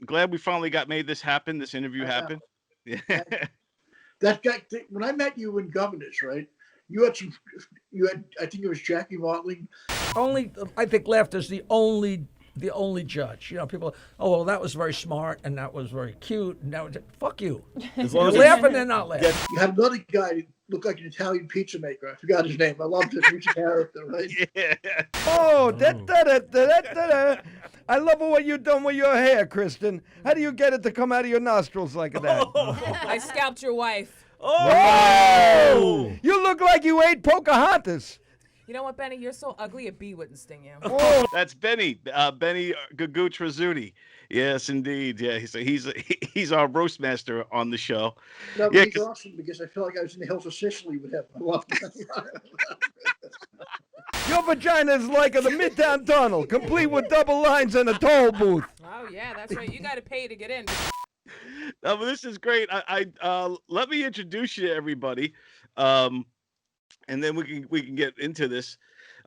glad we finally made this happen. This interview I know. happen. Yeah. That guy, when I met you in Governors, right? You had some, you had, I think it was Jackie Watling. Only, I think laughter's the only judge. You know, people, oh, well, that was very smart and that was very cute. And that was, fuck you. As They're long as laughing, they're not laughing. You had another guy who looked like an Italian pizza maker. I forgot his name. I loved him. He's a character, right? yeah. Oh, da. I love what you've done with your hair, Kristen. How do you get it to come out of your nostrils like that? I scalped your wife. Oh! You look like you ate Pocahontas. You know what, Benny? You're so ugly a bee wouldn't sting you. Oh, That's Benny Gaguch Razzuti. Yes, indeed. Yeah, he's our roast master on the show. No, Yeah, he's awesome because I feel like I was in the hills of Sicily with him. I loved him. your vagina is like the Midtown Tunnel, complete with double lines and a toll booth. Oh, yeah, that's right. You got to pay to get in. No, but this is great. I let me introduce you to everybody, and then we can get into this.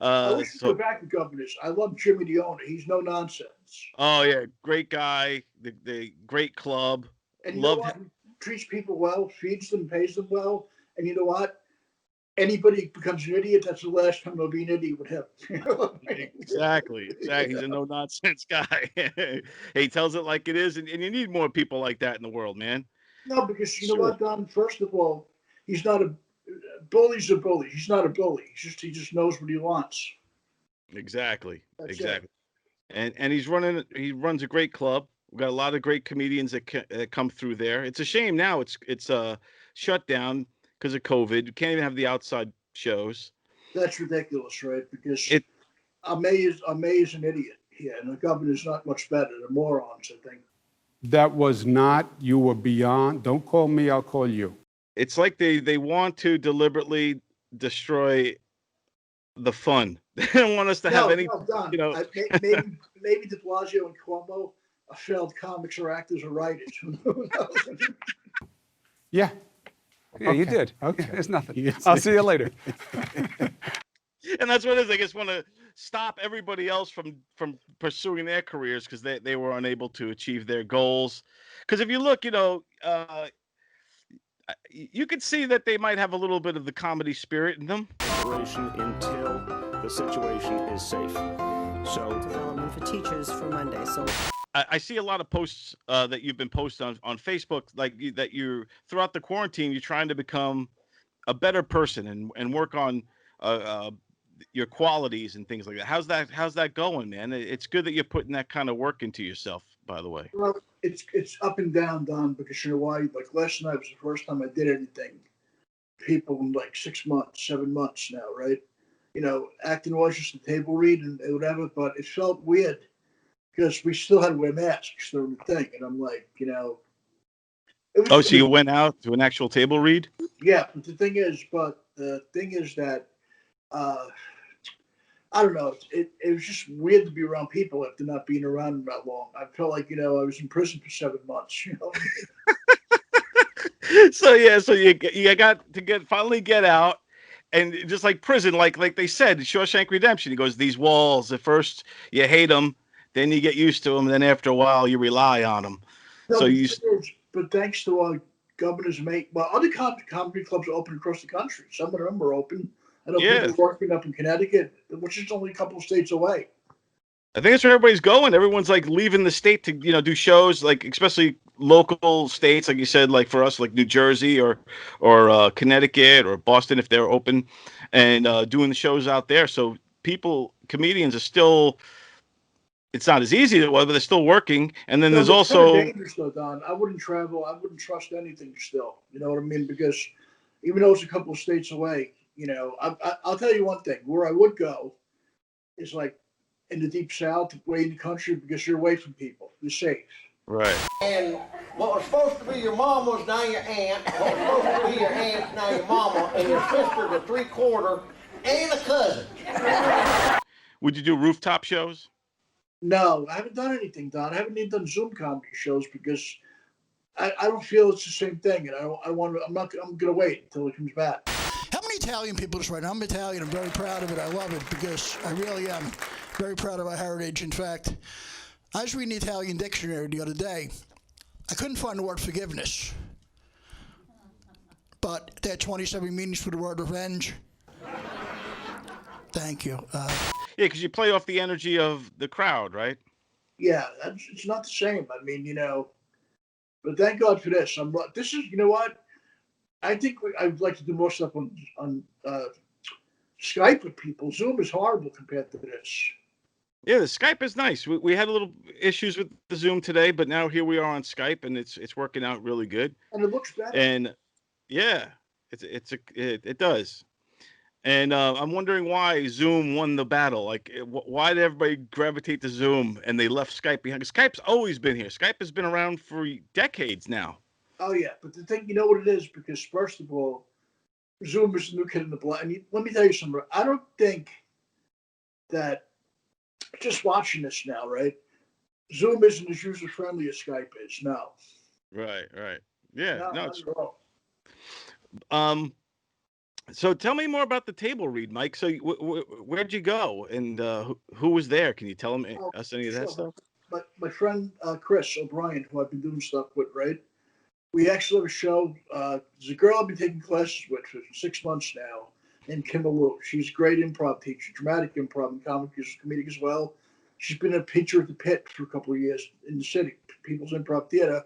I wish to go back to Governors. I love Jimmy the owner. He's no nonsense. Oh yeah, great guy. The great club. And you know what? He treats people well, feeds them, pays them well. And you know what? Anybody becomes an idiot, that's the last time they'll be an idiot with him. You know what I mean? Exactly. He's a no nonsense guy. He tells it like it is, and you need more people like that in the world, man. No, because you know what, Don? First of all, he's not a bully's a bully. He's not a bully. He just knows what he wants. Exactly. That's exactly. And he runs a great club. We've got a lot of great comedians that come through there. It's a shame now it's shut down because of COVID. You can't even have the outside shows. That's ridiculous, right? Because May is an idiot here, and the governor's not much better. They're morons, I think. That was not, you were beyond. Don't call me, I'll call you. It's like they want to deliberately destroy the fun. They don't want us to have any. No, Don, you know. maybe De Blasio and Cuomo are failed comics or actors or writers. Who knows? Yeah. Yeah, you did. Okay. There's nothing. Yes. I'll see you later. And that's what it is. They just want to stop everybody else from pursuing their careers because they were unable to achieve their goals. Because if you look, you could see that they might have a little bit of the comedy spirit in them. Until the situation is safe. So development for teachers for Monday. So I see a lot of posts that you've been posting on Facebook, like that you're throughout the quarantine, you're trying to become a better person and work on your qualities and things like that. How's that going, man? It's good that you're putting that kind of work into yourself, by the way. Well, it's up and down, Don, because you know why? Like last night was the first time I did anything. People in like 6 months, 7 months now, right? Acting was just a table read and whatever, but it felt weird because we still had to wear masks during the thing. And I'm like, so you went out to an actual table read? Yeah, but the thing is that, I don't know, it was just weird to be around people after not being around them that long. I felt like, I was in prison for 7 months, So you got to finally get out, and just like prison, like they said, Shawshank Redemption. He goes, these walls. At first you hate them, then you get used to them, and then after a while you rely on them. No, but thanks to our governor's mate, other comedy clubs are open across the country. Some of them are open. I know people working up in Connecticut, which is only a couple of states away. I think that's where everybody's going. Everyone's like leaving the state to, do shows, like especially local states, like you said, like for us, like New Jersey or Connecticut or Boston, if they're open, and doing the shows out there. So comedians are still, it's not as easy as it was, but they're still working. And then there's also dangerous though, Don. I wouldn't travel. I wouldn't trust anything still. You know what I mean? Because even though it's a couple of states away, I'll tell you one thing. Where I would go is like in the deep south, way in the country, because you're away from people. You're safe. Right. And what was supposed to be your mama is now your aunt. What was supposed to be your aunt is now your mama, and your sister the 3/4, and a cousin. Would you do rooftop shows? No, I haven't done anything, Don. I haven't even done Zoom comedy shows because I don't feel it's the same thing, and I'm gonna wait until it comes back. How many Italian people just right now? I'm Italian. I'm very proud of it. I love it because I really am very proud of our heritage. In fact, I was reading the Italian dictionary the other day. I couldn't find the word forgiveness. But there are 27 meanings for the word revenge. Thank you. Yeah, because you play off the energy of the crowd, right? Yeah, it's not the same. I mean, but thank God for this. This is, you know what? I think I'd like to do more stuff on Skype with people. Zoom is horrible compared to this. Yeah, the Skype is nice. We had a little issues with the Zoom today, but now here we are on Skype, and it's working out really good. And it looks better. And yeah, it does. And I'm wondering why Zoom won the battle. Like, why did everybody gravitate to Zoom and they left Skype behind? 'Cause Skype's always been here. Skype has been around for decades now. Oh yeah, but the thing, you know what it is? Because first of all, Zoom is the new kid in the block. And let me tell you something. I don't think that just watching this now, right? Zoom isn't as user friendly as Skype is. No. Right. Yeah. No, not at all. So tell me more about the table read, Mike. So where'd you go, and who was there? Can you tell us any of that stuff? My friend Chris O'Brien, who I've been doing stuff with, right? We actually have a show. There's a girl I've been taking classes with for 6 months now, named Kim Wu. She's a great improv teacher, dramatic improv and comedic as well. She's been a teacher at the Pit for a couple of years in the city, People's Improv Theater.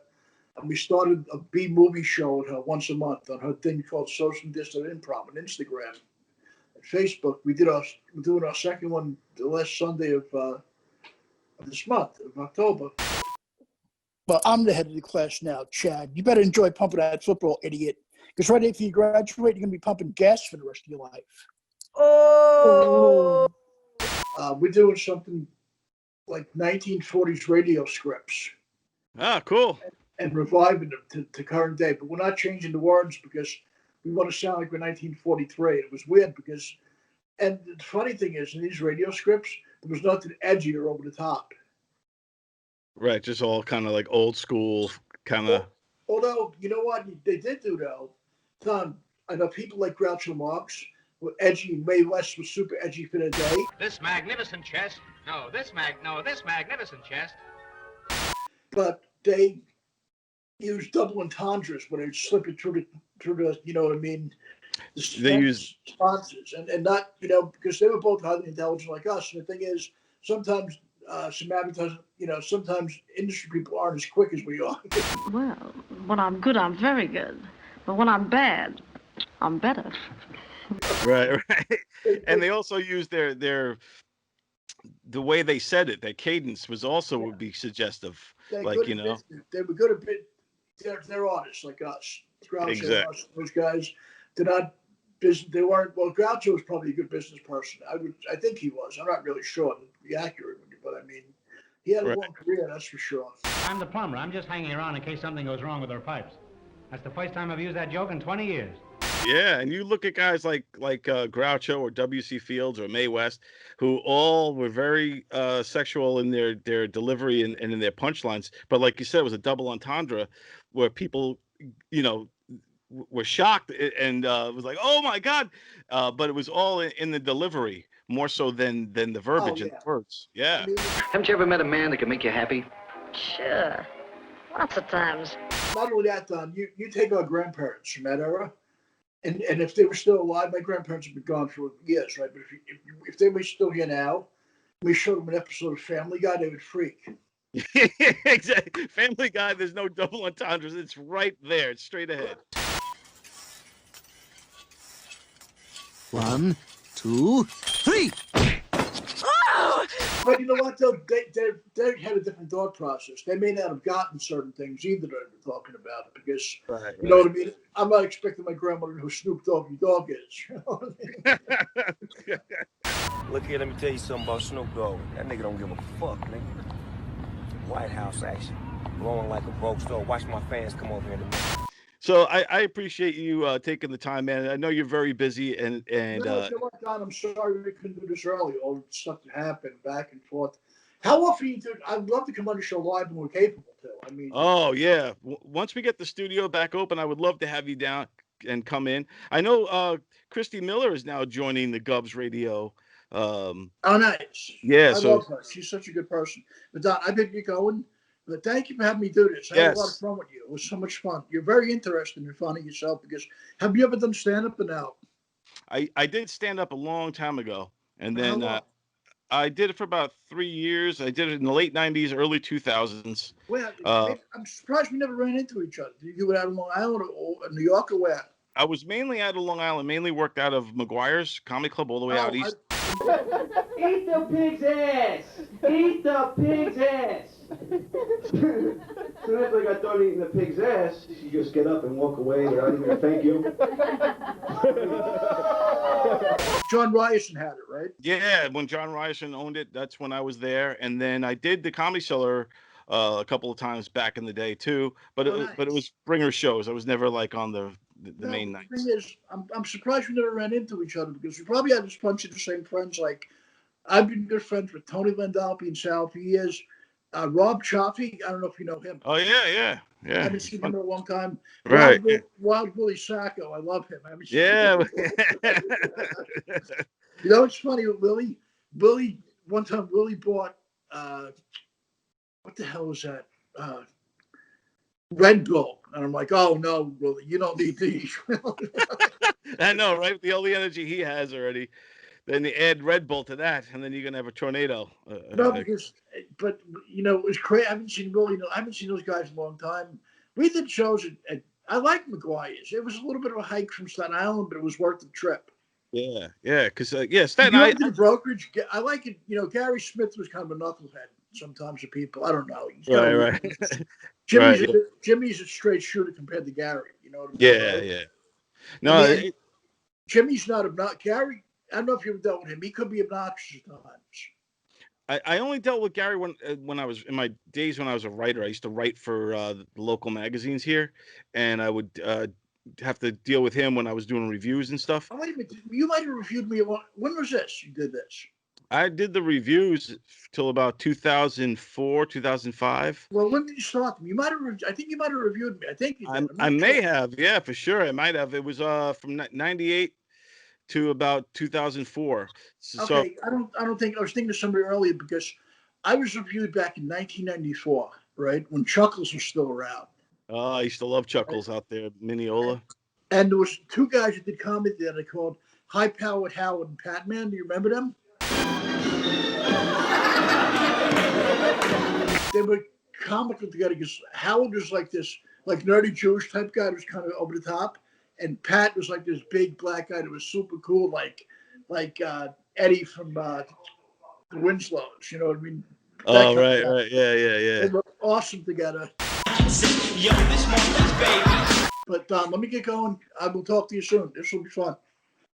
And we started a B-movie show with her once a month on her thing called Social Distant Improv on Instagram and Facebook. We're doing our second one the last Sunday of this month, of October. Well, I'm the head of the class now, Chad. You better enjoy pumping that football, idiot. Because right after you graduate, you're going to be pumping gas for the rest of your life. Oh! We're doing something like 1940s radio scripts. Ah, cool. And reviving them to current day. But we're not changing the words because we want to sound like we're 1943. It was weird because, and the funny thing is, in these radio scripts, there was nothing edgy or over the top. Right, just all kind of like old school kind of. Although, you know what they did do though, Tom, I know people like Groucho Marx were edgy, and Mae West was super edgy for their day. This magnificent chest. No, this magnificent chest. But they use double entendres when they slip it through the you know what I mean? They use sponsors and not, because they were both highly intelligent like us. And the thing is, sometimes some advertising, sometimes industry people aren't as quick as we are. Well, when I'm good, I'm very good. But when I'm bad, I'm better. Right. And they also use the way they said it, their cadence was also would be suggestive. They were good at bit. They're artists like us. Groucho, exactly. Us, those guys, they weren't. Well, Groucho was probably a good business person. I think he was. I'm not really sure to be accurate with you, but I mean, he had a long career, that's for sure. I'm the plumber. I'm just hanging around in case something goes wrong with our pipes. That's the first time I've used that joke in 20 years. Yeah, and you look at guys like Groucho or W.C. Fields or Mae West, who all were very sexual in their delivery and in their punchlines. But like you said, it was a double entendre where people, were shocked and was like, "Oh my God!" But it was all in the delivery more so than the verbiage and the words. Yeah. Haven't you ever met a man that can make you happy? Sure. Lots of times. Not only that, Don, you take our grandparents from that era. And if they were still alive, my grandparents have been gone for years, right? But if they were still here now, we showed them an episode of Family Guy, they would freak. Exactly. Family Guy, there's no double entendres. It's right there. It's straight ahead. 1, 2, 3. Oh! But you know what, though? They had a different thought process. They may not have gotten certain things either that we're talking about because, you know what I mean? I'm not expecting my grandmother to know who Snoop Doggy Dogg is. You know what I mean? Look here, let me tell you something about Snoop Dogg. That nigga don't give a fuck, nigga. White House action. Blowing like a broke store. Watch my fans come over here in a minute. So I appreciate you taking the time, man. I know you're very busy, and no, you know what, Don, I'm sorry we couldn't do this early. All the stuff that happened back and forth. How often you do? I'd love to come on the show live when we're capable to. I mean, oh yeah. Once we get the studio back open, I would love to have you down and come in. I know Christy Miller is now joining the GOVS Radio Oh, nice. Yeah, I so love her. She's such a good person. But Don, I think you're going. But thank you for having me do this. I had a lot of yes, fun with you. It was so much fun. You're very interesting and funny yourself. Because have you ever done stand up or no? I did stand up a long time ago, and For how then long? I did it for about 3 years. I did it in the late '90s, early 2000s. Well, Uh, I'm surprised we never ran into each other. Did you do it out of Long Island or New York or where? I was mainly out of Long Island, mainly worked out of McGuire's Comedy Club all the way out Oh, east. Eat the pig's ass! Eat the pig's ass! So after I got done eating the pig's ass, she just get up and walk away without even thank you. John Ryerson had it, right? Yeah, when John Ryerson owned it, that's when I was there. And then I did the Comedy Cellar a couple of times back in the day too. But but it was bringer shows. I was never like on the main night. The thing is, I'm surprised we never ran into each other because we probably had a bunch of the same friends. Like, I've been good friends with Tony Landalpi and Sal for years. Rob Chaffee, I don't know if you know him. Oh yeah. I haven't seen him in a long time. Right. Wild Willie Sacco, I love him. I haven't seen Yeah. him. You know, it's funny with Willie. One time Willie bought, what the hell was that? Red Bull. And I'm like, oh no, Willie, you don't need these. I know, right? With all the energy he has already. Then you add Red Bull to that, and then you're gonna have a tornado. No, but you know, it was crazy. I haven't seen Willie. I haven't seen those guys in a long time. We did shows at I like McGuire's. It was a little bit of a hike from Staten Island, but it was worth the trip. Yeah, because Staten You Island. did brokerage. I like it. You know, Gary Smith was kind of a knucklehead sometimes to people. I don't know. Right. Jimmy's a straight shooter compared to Gary. You know what I mean? Yeah. No, Jimmy's not obnoxious. Gary, I don't know if you ever dealt with him. He could be obnoxious at times. I only dealt with Gary when I was in my days when I was a writer. I used to write for the local magazines here, and I would have to deal with him when I was doing reviews and stuff. Oh, wait a minute. You might have reviewed me. When was this? You did this? I did the reviews till about 2004, 2005. Well, when did you start them? You might have. I think you might have reviewed me. I think you did. I may have. Yeah, for sure. I might have. It was from 98 to about 2004. Okay, I don't think I was thinking of somebody earlier because I was reviewed back in 1994, right when Chuckles was still around. Oh, I used to love Chuckles out there, Mineola. And there was two guys that did comedy there. They called High Powered Howard and Pat Man. Do you remember them? They were comical together because Howard was like this, like nerdy Jewish type guy who was kind of over the top, and Pat was like this big black guy that was super cool, like Eddie from the Winslows. You know what I mean? Oh, right, yeah. They were awesome together. But let me get going. I will talk to you soon. This will be fun.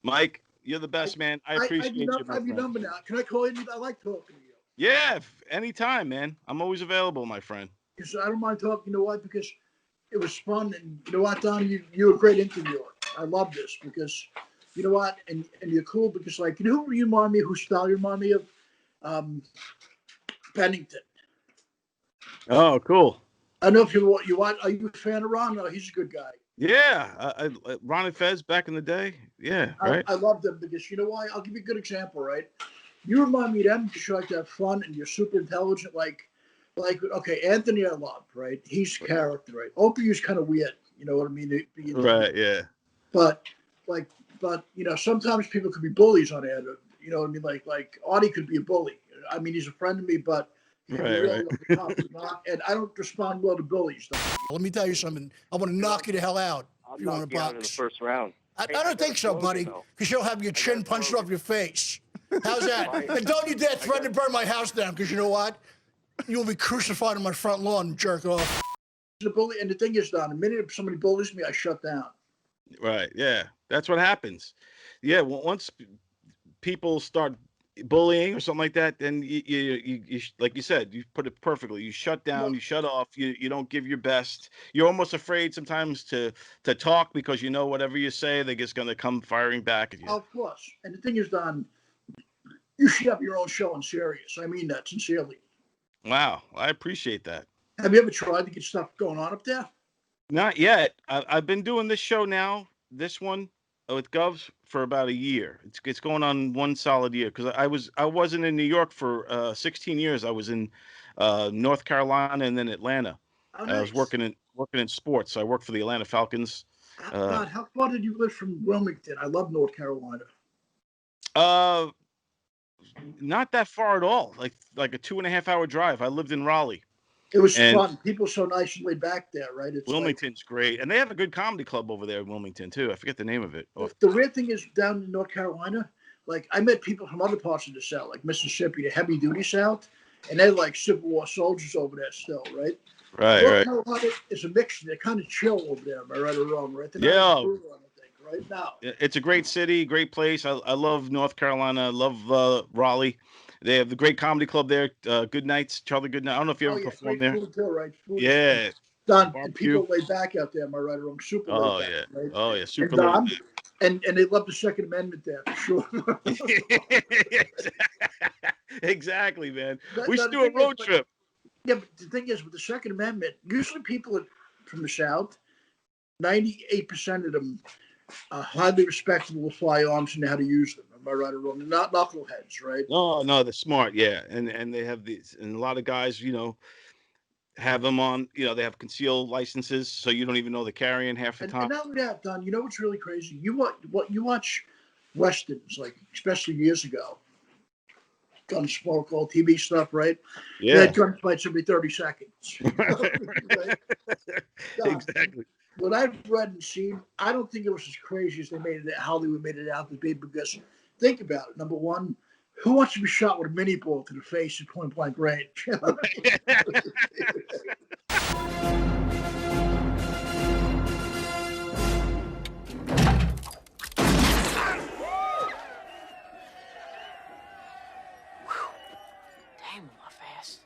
Mike, you're the best, man. I appreciate you. I have your number now. Can I call you? I like talking to you. Yeah, anytime, man. I'm always available, my friend. Because I don't mind talking. You know what? Because it was fun, and you know what, Don, you're a great interviewer. I love this because you know what, and you're cool because like you know who you remind me, whose style you remind me of, Bennington. Oh, cool. I don't know if you want. Are you a fan of Ron? No, he's a good guy. Yeah, I Ron and Fez back in the day. Yeah, right. I love them because you know why? I'll give you a good example, right? You remind me of them because you like to have fun and you're super intelligent. Like, okay, Anthony, I love, right? He's character, right? Opie is kind of weird, you know what I mean? Right, yeah. But you know, sometimes people could be bullies on air. You know what I mean? Like Artie could be a bully. I mean, he's a friend of me, but right. And I don't respond well to bullies. Let me tell you something. I want to knock you the hell out. I'll knock you out in the first round. I don't think so, buddy, because you'll have your chin punched off your face. How's that? And don't you dare threaten to burn my house down, because you know what? You'll be crucified on my front lawn, jerk off. The bully, and the thing is, Don, the minute somebody bullies me, I shut down. Right, yeah. That's what happens. Yeah, well, once people start bullying or something like that, then you like you said, you put it perfectly. You shut down, you shut off, you don't give your best. You're almost afraid sometimes to talk because you know whatever you say, they're just going to come firing back at you. Of course. And the thing is, Don, you should have your own show in Sirius. I mean that sincerely. Wow, I appreciate that. Have you ever tried to get stuff going on up there? Not yet. I've been doing this show now, this one, with GOVS for about a year. It's going on one solid year because I wasn't in New York for 16 years. I was in North Carolina and then Atlanta. Oh, I was nice. working in sports. I worked for the Atlanta Falcons. God, how far did you live from Wilmington? I love North Carolina. Not that far at all. Like a 2.5 hour drive. I lived in Raleigh. It was fun. People so nice and laid back there, right? It's Wilmington's great, and they have a good comedy club over there in Wilmington too. I forget the name of it. The weird thing is down in North Carolina, like I met people from other parts of the South, like Mississippi, the heavy duty South, and they're like Civil War soldiers over there still, right? Right, North right. Carolina is a mixture. They're kind of chill over there, am I right or wrong? Right? They're not Yeah. brutal, I don't think, right now. It's a great city, great place. I love North Carolina. I love Raleigh. They have the great comedy club there. Good Nights, Charlie Goodnight. I don't know if you ever performed there. Food too, right? Food Yeah. Don, and people lay back out there, am I right or wrong? Super Oh laid yeah. back, right? Oh yeah. Super. And, Don, and they love the Second Amendment there for sure. Exactly, man. But- We but should the do a thing is, road but- trip. Yeah, but the thing is, with the Second Amendment, usually people from the South, 98% of them are highly respectable with firearms and know how to use them. Am I right or wrong? They're not knuckleheads, right? No, they're smart. Yeah, and they have these, and a lot of guys, have them on. They have concealed licenses, so you don't even know they're carrying half the And time. not only that, Don, you know what's really crazy? You watch westerns, like especially years ago, Gunsmoke, all TV stuff, right? Yeah. They had gunfights every 30 seconds. Right? Don, Exactly. What I've read and seen, I don't think it was as crazy as Hollywood made it out to be, because think about it. Number one, who wants to be shot with a mini ball to the face at point blank range? Damn, my fast.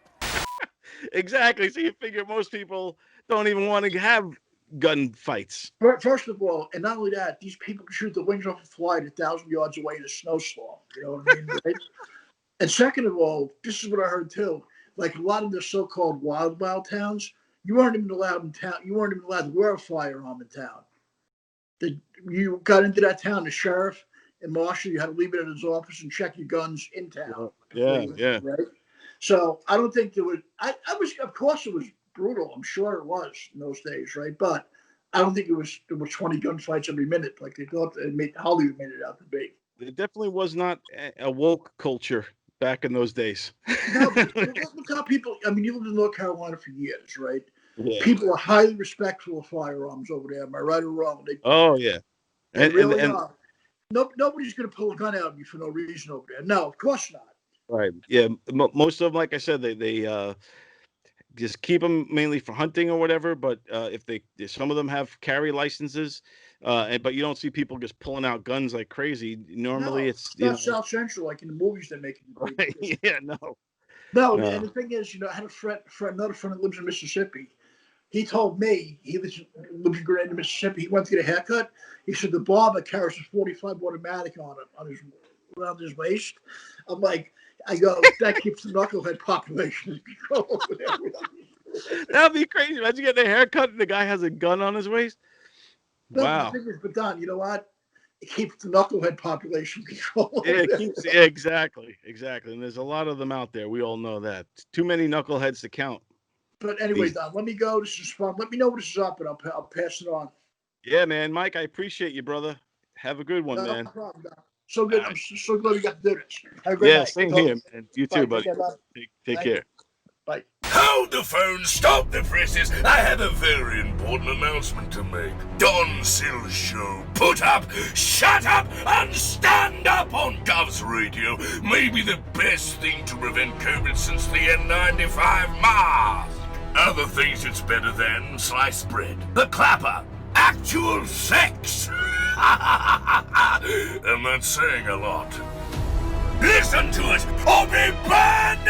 Exactly. So you figure most people don't even want to have gun fights. First of all, and not only that, these people can shoot the wings off a flight 1,000 yards away in a snowstorm. You know what I mean? Right? And second of all, this is what I heard too. Like a lot of the so-called wild towns, you weren't even allowed in town. You weren't even allowed to wear a firearm in town. You got into that town, the sheriff and marshal, you had to leave it at his office and check your guns in town. Yeah. Right. So I don't think there was. I was, of course, it was brutal. I'm sure it was in those days, right? But I don't think there were 20 gunfights every minute like they thought. Hollywood made it out to be. It definitely was not a woke culture back in those days. No, but look how people. I mean, you lived in North Carolina for years, right? Yeah. People are highly respectful of firearms over there. Am I right or wrong? Oh yeah. They really are. Nobody's going to pull a gun out of you for no reason over there. No, of course not. Right. Yeah. Most of them, like I said, they just keep them mainly for hunting or whatever. But if some of them have carry licenses, but you don't see people just pulling out guns like crazy. Normally, it's not South Central like in the movies they make it. Right. Yeah. No. And the thing is, I had another friend that lives in Mississippi. He told me he lives in Grand Mississippi. He went to get a haircut. He said the barber carries a .45 automatic around his waist. I'm like, that keeps the knucklehead population in control. That'd be crazy. Imagine getting a haircut and the guy has a gun on his waist. No, Wow. The thing is, but Don, you know what? It keeps the knucklehead population control. Yeah, exactly. And there's a lot of them out there. We all know that. Too many knuckleheads to count. But anyway, Don, let me go. This is fun. Let me know what this is up, and I'll pass it on. Yeah, man. Mike, I appreciate you, brother. Have a good one, man. No problem, Don. So good. I'm so glad we got to do this. Have a great night. Same here, man. You too, buddy. Take care. Bye. Hold the phone, stop the presses. I have a very important announcement to make. Don Sills Show, put up, shut up, and stand up on GOVS Radio may be the best thing to prevent COVID since the N95 mask. Other things it's better than sliced bread, the clapper, actual sex. And that's saying a lot. Listen to us or be burned